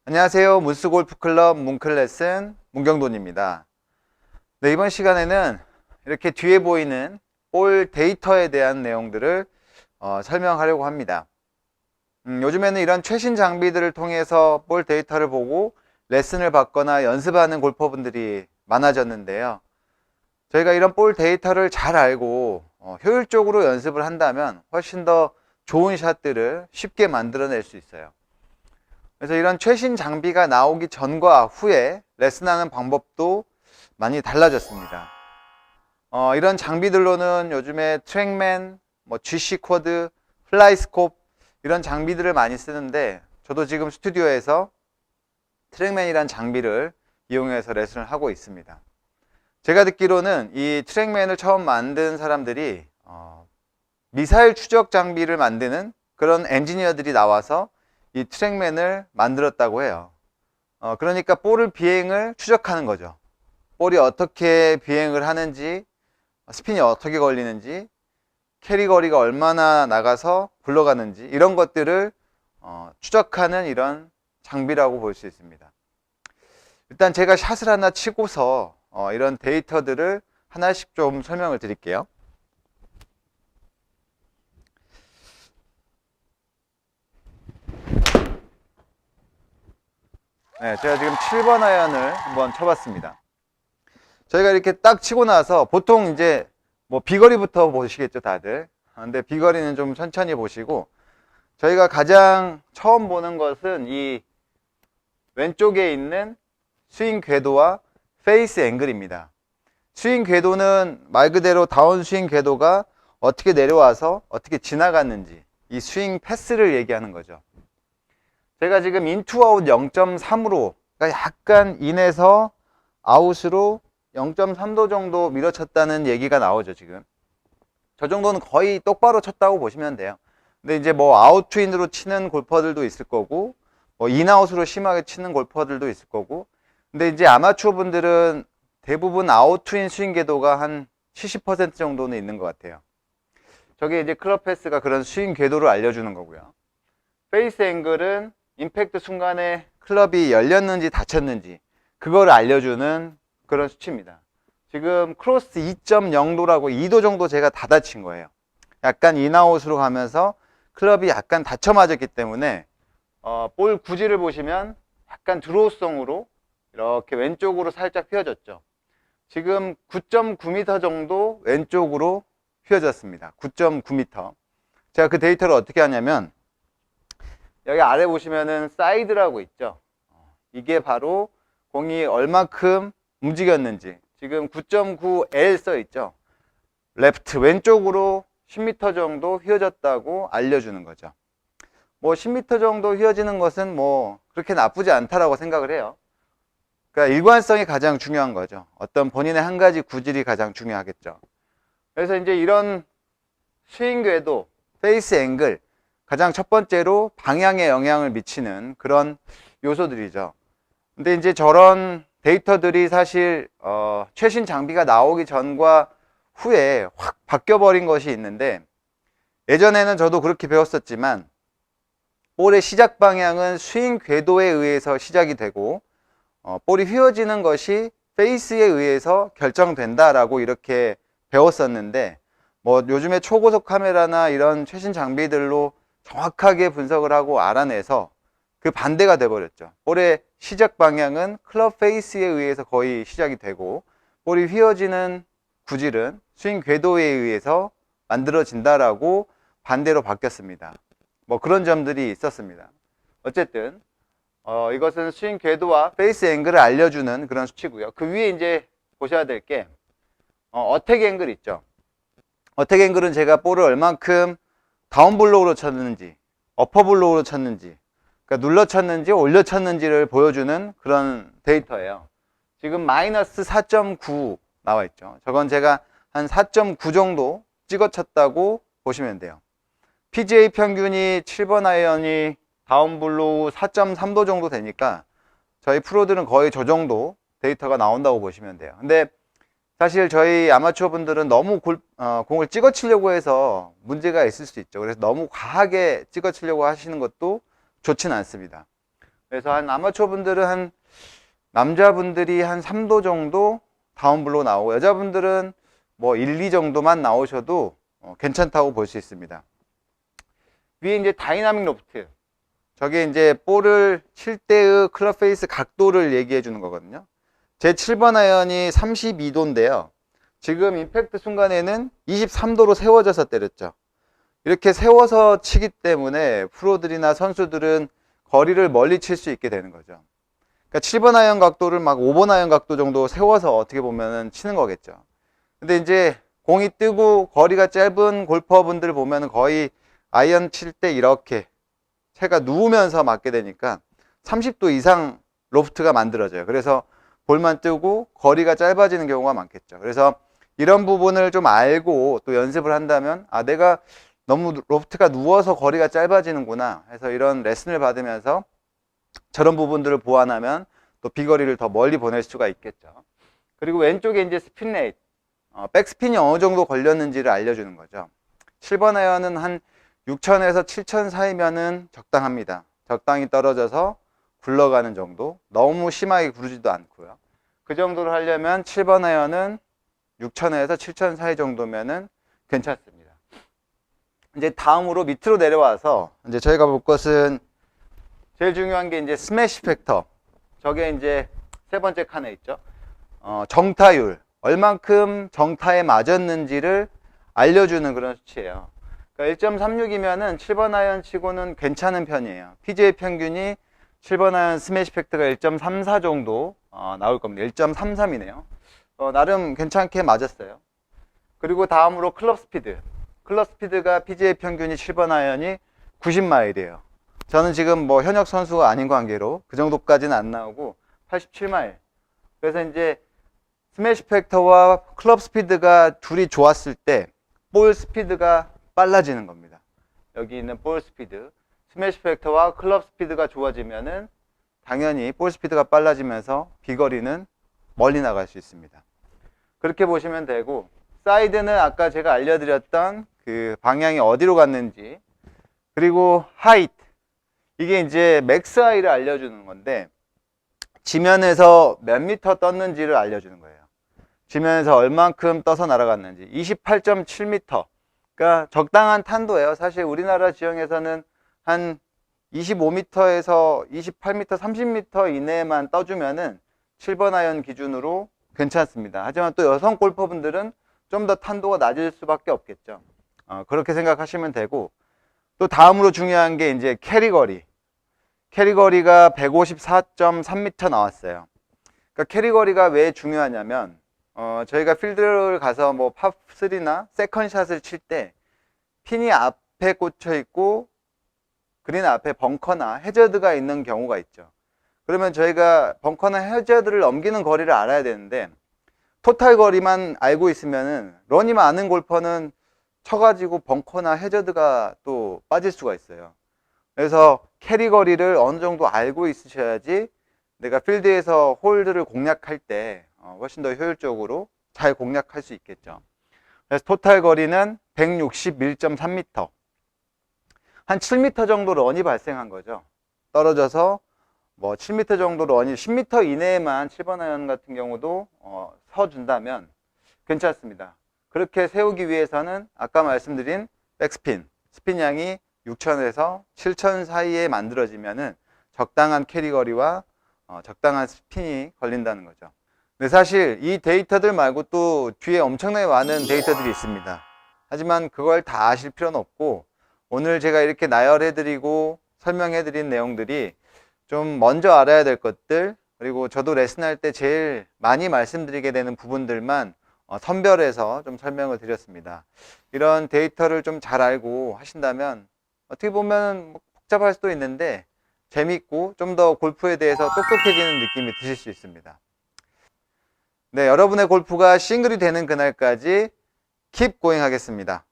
안녕하세요. 문스골프클럽 문클레슨 문경돈입니다. 네, 이번 시간에는 이렇게 뒤에 보이는 볼 데이터에 대한 내용들을 설명하려고 합니다. 요즘에는 이런 최신 장비들을 통해서 볼 데이터를 보고 레슨을 받거나 연습하는 골퍼분들이 많아졌는데요. 저희가 이런 볼 데이터를 잘 알고 효율적으로 연습을 한다면 훨씬 더 좋은 샷들을 쉽게 만들어낼 수 있어요. 그래서 이런 최신 장비가 나오기 전과 후에 레슨하는 방법도 많이 달라졌습니다. 이런 장비들로는 요즘에 트랙맨, GC 쿼드, 플라이스콥 이런 장비들을 많이 쓰는데, 저도 지금 스튜디오에서 트랙맨이란 장비를 이용해서 레슨을 하고 있습니다. 제가 듣기로는 이 트랙맨을 처음 만든 사람들이 미사일 추적 장비를 만드는 그런 엔지니어들이 나와서 이 트랙맨을 만들었다고 해요. 그러니까 볼을 비행을 추적하는 거죠. 볼이 어떻게 비행을 하는지, 스핀이 어떻게 걸리는지, 캐리 거리가 얼마나 나가서 굴러가는지 이런 것들을 추적하는 이런 장비라고 볼 수 있습니다. 일단 제가 샷을 하나 치고서 이런 데이터들을 하나씩 좀 설명을 드릴게요. 네, 제가 지금 7번 아이언을 한번 쳐봤습니다. 저희가 이렇게 딱 치고 나서 보통 이제 비거리부터 보시겠죠, 다들. 근데 비거리는 좀 천천히 보시고, 저희가 가장 처음 보는 것은 이 왼쪽에 있는 스윙 궤도와 페이스 앵글입니다. 스윙 궤도는 말 그대로 다운 스윙 궤도가 어떻게 내려와서 어떻게 지나갔는지, 이 스윙 패스를 얘기하는 거죠. 제가 지금 인투 아웃 0.3으로, 그러니까 약간 인에서 아웃으로 0.3도 정도 밀어쳤다는 얘기가 나오죠, 지금. 저 정도는 거의 똑바로 쳤다고 보시면 돼요. 근데 이제 아웃트윈으로 치는 골퍼들도 있을 거고, 인아웃으로 심하게 치는 골퍼들도 있을 거고, 근데 이제 아마추어 분들은 대부분 아웃트윈 스윙 궤도가 한 70% 정도는 있는 것 같아요. 저게 이제 클럽 패스가 그런 스윙 궤도를 알려주는 거고요. 페이스 앵글은 임팩트 순간에 클럽이 열렸는지 닫혔는지 그걸 알려주는 그런 수치입니다. 지금 크로스 2.0도라고 2도 정도 제가 닫아친 거예요. 약간 인아웃으로 가면서 클럽이 약간 닫혀 맞았기 때문에 볼 구질을 보시면 약간 드로우성으로 이렇게 왼쪽으로 살짝 휘어졌죠. 지금 9.9m 정도 왼쪽으로 휘어졌습니다. 9.9m. 제가 그 데이터를 어떻게 하냐면 여기 아래 보시면은 사이드라고 있죠. 이게 바로 공이 얼마큼 움직였는지. 지금 9.9L 써 있죠. 레프트 왼쪽으로 10m 정도 휘어졌다고 알려주는 거죠. 10m 정도 휘어지는 것은 그렇게 나쁘지 않다라고 생각을 해요. 그러니까 일관성이 가장 중요한 거죠. 어떤 본인의 한 가지 구질이 가장 중요하겠죠. 그래서 이제 이런 스윙 궤도, 페이스 앵글, 가장 첫 번째로 방향에 영향을 미치는 그런 요소들이죠. 근데 이제 저런 데이터들이 사실 최신 장비가 나오기 전과 후에 확 바뀌어버린 것이 있는데, 예전에는 저도 그렇게 배웠었지만 볼의 시작 방향은 스윙 궤도에 의해서 시작이 되고 볼이 휘어지는 것이 페이스에 의해서 결정된다라고 이렇게 배웠었는데, 요즘에 초고속 카메라나 이런 최신 장비들로 정확하게 분석을 하고 알아내서 그 반대가 돼버렸죠. 볼의 시작 방향은 클럽 페이스에 의해서 거의 시작이 되고, 볼이 휘어지는 구질은 스윙 궤도에 의해서 만들어진다라고 반대로 바뀌었습니다. 그런 점들이 있었습니다. 어쨌든 이것은 스윙 궤도와 페이스 앵글을 알려주는 그런 수치고요. 그 위에 이제 보셔야 될 게 어택 앵글 있죠. 어택 앵글은 제가 볼을 얼만큼 다운 블로우로 쳤는지, 어퍼 블로우로 쳤는지, 그러니까 눌러 쳤는지 올려 쳤는지를 보여주는 그런 데이터예요. 지금 마이너스 4.9 나와 있죠. 저건 제가 한 4.9 정도 찍어 쳤다고 보시면 돼요. PGA 평균이 7번 아이언이 다운 블로우 4.3도 정도 되니까 저희 프로들은 거의 저 정도 데이터가 나온다고 보시면 돼요. 근데 사실 저희 아마추어 분들은 너무 공을 찍어 치려고 해서 문제가 있을 수 있죠. 그래서 너무 과하게 찍어 치려고 하시는 것도 좋지는 않습니다. 그래서 한 아마추어 분들은 한 남자분들이 한 3도 정도 다운블로 나오고 여자분들은 뭐 1, 2 정도만 나오셔도 괜찮다고 볼 수 있습니다. 위에 이제 다이나믹 로프트. 저게 이제 볼을 칠 때의 클럽 페이스 각도를 얘기해 주는 거거든요. 제 7번 아이언이 32도인데요. 지금 임팩트 순간에는 23도로 세워져서 때렸죠. 이렇게 세워서 치기 때문에 프로들이나 선수들은 거리를 멀리 칠 수 있게 되는 거죠. 그러니까 7번 아이언 각도를 막 5번 아이언 각도 정도 세워서 어떻게 보면 치는 거겠죠. 근데 이제 공이 뜨고 거리가 짧은 골퍼분들 보면 거의 아이언 칠 때 이렇게 채가 누우면서 맞게 되니까 30도 이상 로프트가 만들어져요. 그래서 볼만 뜨고 거리가 짧아지는 경우가 많겠죠. 그래서 이런 부분을 좀 알고 또 연습을 한다면 아 내가 너무 로프트가 누워서 거리가 짧아지는구나 해서 이런 레슨을 받으면서 저런 부분들을 보완하면 또 비거리를 더 멀리 보낼 수가 있겠죠. 그리고 왼쪽에 이제 스핀 레이트, 백스핀이 어느 정도 걸렸는지를 알려주는 거죠. 7번 아이언은 한 6,000에서 7,000 사이면은 적당합니다. 적당히 떨어져서 굴러가는 정도, 너무 심하게 구르지도 않고요. 그 정도로 하려면 7번 아이언은 6,000에서 7,000 사이 정도면은 괜찮습니다. 이제 다음으로 밑으로 내려와서 이제 저희가 볼 것은 제일 중요한 게 이제 스매시 팩터. 저게 이제 세 번째 칸에 있죠. 정타율. 얼만큼 정타에 맞았는지를 알려주는 그런 수치예요. 그러니까 1.36이면은 7번 아이언 치고는 괜찮은 편이에요. PGA 평균이 7번 아이언 스매시 팩터가 1.34 정도 나올 겁니다. 1.33이네요. 나름 괜찮게 맞았어요. 그리고 다음으로 클럽 스피드. 클럽 스피드가 PGA 평균이 7번 아이언이 90마일이에요. 저는 지금 뭐 현역 선수가 아닌 관계로 그 정도까지는 안 나오고 87마일. 그래서 이제 스매시 팩터와 클럽 스피드가 둘이 좋았을 때 볼 스피드가 빨라지는 겁니다. 여기 있는 볼 스피드. 스매시 팩터와 클럽 스피드가 좋아지면은 당연히 볼 스피드가 빨라지면서 비거리는 멀리 나갈 수 있습니다. 그렇게 보시면 되고, 사이드는 아까 제가 알려드렸던 그 방향이 어디로 갔는지, 그리고 하이트. 이게 이제 맥스 하이를 알려주는 건데, 지면에서 몇 미터 떴는지를 알려주는 거예요. 지면에서 얼만큼 떠서 날아갔는지. 28.7m. 그러니까 적당한 탄도예요. 사실 우리나라 지형에서는 한 25m에서 28m, 30m 이내에만 떠주면은 7번 아이언 기준으로 괜찮습니다. 하지만 또 여성 골퍼분들은 좀 더 탄도가 낮을 수밖에 없겠죠. 그렇게 생각하시면 되고, 또 다음으로 중요한 게 이제 캐리거리. 캐리거리가 154.3m 나왔어요. 그러니까 캐리거리가 왜 중요하냐면, 저희가 필드를 가서 뭐 팝3나 세컨샷을 칠 때 핀이 앞에 꽂혀 있고 그린 앞에 벙커나 해저드가 있는 경우가 있죠. 그러면 저희가 벙커나 해저드를 넘기는 거리를 알아야 되는데, 토탈 거리만 알고 있으면은 런이 많은 골퍼는 쳐가지고 벙커나 해저드가 또 빠질 수가 있어요. 그래서 캐리 거리를 어느 정도 알고 있으셔야지 내가 필드에서 홀드를 공략할 때 훨씬 더 효율적으로 잘 공략할 수 있겠죠. 그래서 토탈 거리는 161.3m. 한 7m 정도 런이 발생한 거죠. 떨어져서 뭐 7m 정도 런이 10m 이내에만 7번 아이언 같은 경우도 서준다면 괜찮습니다. 그렇게 세우기 위해서는 아까 말씀드린 백스핀, 스핀 양이 6,000에서 7,000 사이에 만들어지면은 적당한 캐리 거리와 적당한 스핀이 걸린다는 거죠. 근데 사실 이 데이터들 말고 또 뒤에 엄청나게 많은 데이터들이 있습니다. 하지만 그걸 다 아실 필요는 없고, 오늘 제가 이렇게 나열해드리고 설명해드린 내용들이 좀 먼저 알아야 될 것들, 그리고 저도 레슨할 때 제일 많이 말씀드리게 되는 부분들만 선별해서 좀 설명을 드렸습니다. 이런 데이터를 좀 잘 알고 하신다면 어떻게 보면 복잡할 수도 있는데 재밌고 좀 더 골프에 대해서 똑똑해지는 느낌이 드실 수 있습니다. 네, 여러분의 골프가 싱글이 되는 그날까지 keep going 하겠습니다.